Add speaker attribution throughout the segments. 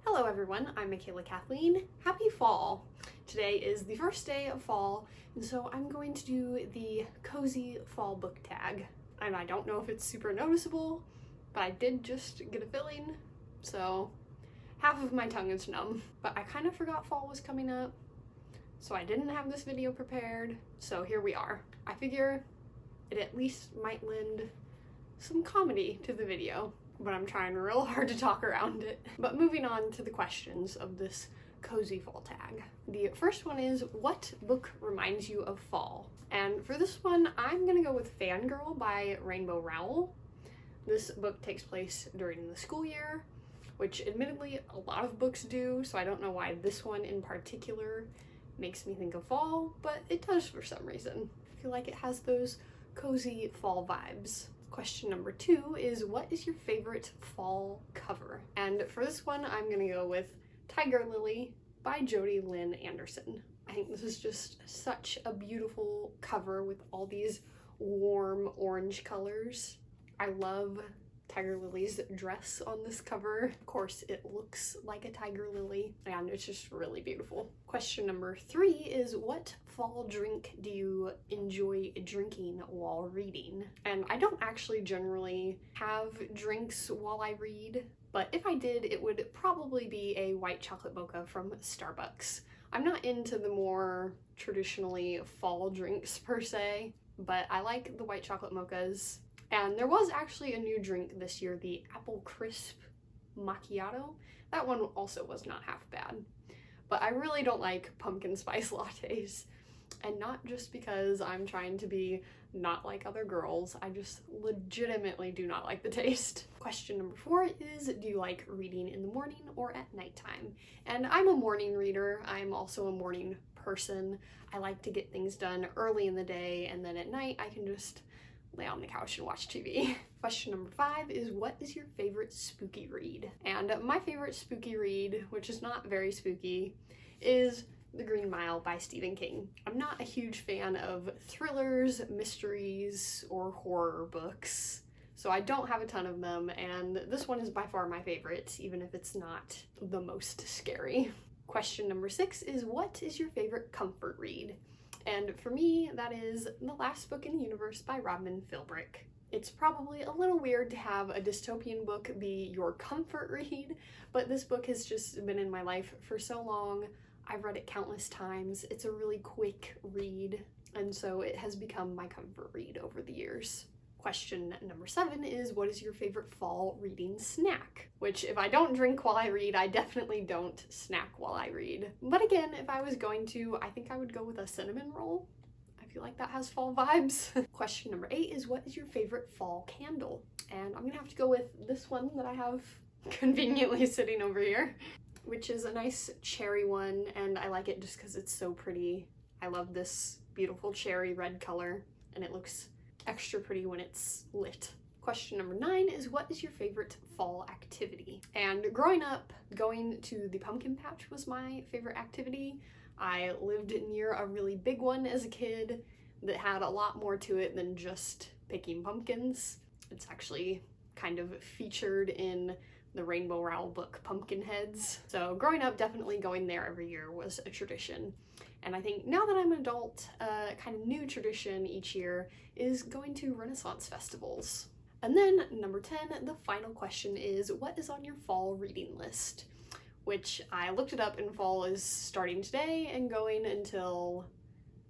Speaker 1: Hello everyone, I'm Michaela Kathleen. Happy fall! Today is the first day of fall, and so I'm going to do the cozy fall book tag. And I don't know if it's super noticeable, but I did just get a filling, so half of my tongue is numb. But I kind of forgot fall was coming up, so I didn't have this video prepared, so here we are. I figure it at least might lend some comedy to the video, but I'm trying real hard to talk around it. But moving on to the questions of this cozy fall tag. The first one is, what book reminds you of fall? And for this one, I'm gonna go with Fangirl by Rainbow Rowell. This book takes place during the school year, which admittedly a lot of books do, so I don't know why this one in particular makes me think of fall, but it does for some reason. I feel like it has those cozy fall vibes. Question number 2 is, what is your favorite fall cover? And for this one, I'm gonna go with Tiger Lily by Jodi Lynn Anderson. I think this is just such a beautiful cover with all these warm orange colors. I love Tiger Lily's dress on this cover. Of course, it looks like a tiger lily, and it's just really beautiful. Question number 3 is, what fall drink do you enjoy drinking while reading? And I don't actually generally have drinks while I read, but if I did, it would probably be a white chocolate mocha from Starbucks. I'm not into the more traditionally fall drinks per se, but I like the white chocolate mochas. And there was actually a new drink this year, the Apple Crisp Macchiato. That one also was not half bad. But I really don't like pumpkin spice lattes. And not just because I'm trying to be not like other girls, I just legitimately do not like the taste. Question number 4 is, do you like reading in the morning or at nighttime? And I'm a morning reader. I'm also a morning person. I like to get things done early in the day, and then at night I can just lay on the couch and watch TV. Question number 5 is, what is your favorite spooky read? And my favorite spooky read, which is not very spooky, is The Green Mile by Stephen King. I'm not a huge fan of thrillers, mysteries, or horror books, so I don't have a ton of them, and this one is by far my favorite, even if it's not the most scary. Question number 6 is, what is your favorite comfort read? And for me, that is The Last Book in the Universe by Robin Philbrick. It's probably a little weird to have a dystopian book be your comfort read, but this book has just been in my life for so long. I've read it countless times. It's a really quick read, and so it has become my comfort read over the years. Question number 7 is, what is your favorite fall reading snack? Which, if I don't drink while I read, I definitely don't snack while I read. But again, if I was going to, I think I would go with a cinnamon roll. I feel like that has fall vibes. Question number 8 is, what is your favorite fall candle? And I'm gonna have to go with this one that I have conveniently sitting over here, which is a nice cherry one, and I like it just because it's so pretty. I love this beautiful cherry red color, and it looks extra pretty when it's lit. Question number 9 is, what is your favorite fall activity? And growing up, going to the pumpkin patch was my favorite activity. I lived near a really big one as a kid that had a lot more to it than just picking pumpkins. It's actually kind of featured in the Rainbow Rowell book Pumpkinheads. So growing up, definitely going there every year was a tradition. And I think now that I'm an adult, a kind of new tradition each year is going to Renaissance festivals. And then number 10, the final question is, what is on your fall reading list? Which I looked it up, and fall is starting today and going until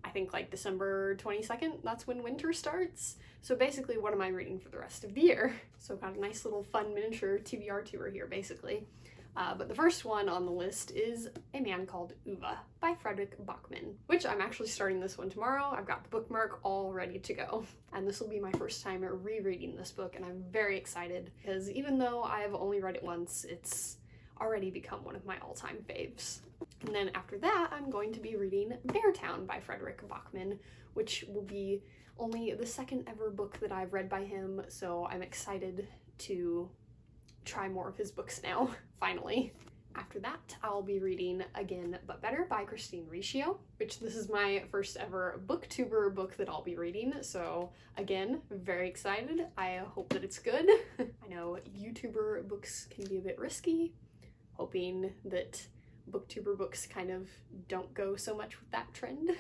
Speaker 1: I think like December 22nd. That's when winter starts. So basically, what am I reading for the rest of the year? So got a nice little fun miniature TBR tour here basically. But the first one on the list is A Man Called Uva by Frederick Bachman, which I'm actually starting this one tomorrow. I've got the bookmark all ready to go. And this will be my first time rereading this book, and I'm very excited because even though I've only read it once, it's already become one of my all-time faves. And then after that, I'm going to be reading Beartown by Frederick Bachman, which will be only the second ever book that I've read by him, so I'm excited to try more of his books now, finally. After that, I'll be reading Again But Better by Christine Riccio, which this is my first ever booktuber book that I'll be reading, so again, very excited. I hope that it's good. I know YouTuber books can be a bit risky, hoping that booktuber books kind of don't go so much with that trend.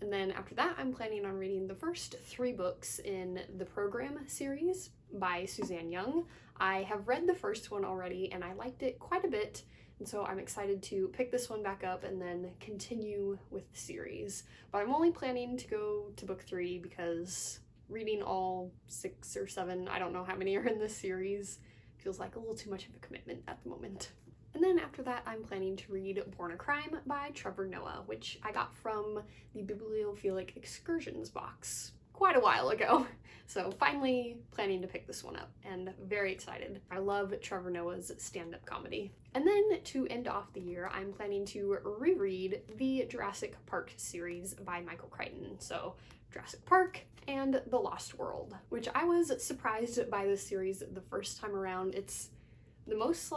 Speaker 1: And then after that, I'm planning on reading the first 3 books in the Program series by Suzanne Young. I have read the first one already and I liked it quite a bit, and so I'm excited to pick this one back up and then continue with the series. But I'm only planning to go to book 3 because reading all 6 or 7, I don't know how many are in this series, feels like a little too much of a commitment at the moment. And then after that, I'm planning to read Born a Crime by Trevor Noah, which I got from the Bibliophilic Excursions box quite a while ago. So finally planning to pick this one up and very excited. I love Trevor Noah's stand-up comedy. And then to end off the year, I'm planning to reread the Jurassic Park series by Michael Crichton. So Jurassic Park and The Lost World, which I was surprised by this series the first time around. It's the most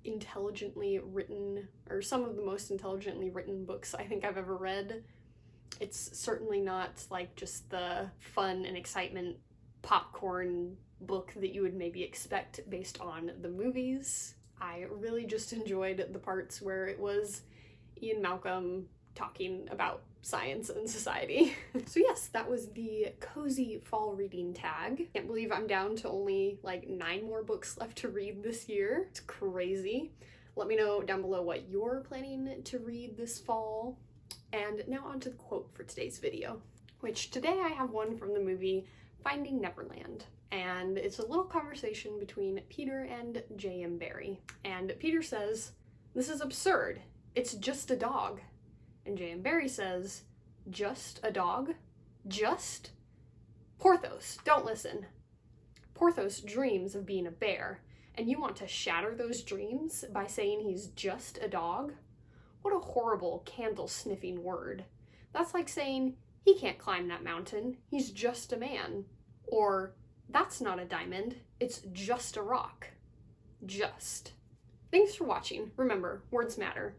Speaker 1: intelligently written, or some of the most intelligently written books I think I've ever read. It's certainly not like just the fun and excitement popcorn book that you would maybe expect based on the movies. I really just enjoyed the parts where it was Ian Malcolm talking about science and society. So yes, that was the cozy fall reading tag. Can't believe I'm down to only 9 more books left to read this year. It's crazy. Let me know down below what you're planning to read this fall. And now on to the quote for today's video, which today I have one from the movie Finding Neverland. And it's a little conversation between Peter and J.M. Barrie. And Peter says, "This is absurd. It's just a dog." And J.M. Barrie says, "Just a dog? Just? Porthos, don't listen. Porthos dreams of being a bear, and you want to shatter those dreams by saying he's just a dog? What a horrible candle-sniffing word. That's like saying, he can't climb that mountain, he's just a man. Or, that's not a diamond, it's just a rock. Just." Thanks for watching. Remember, words matter.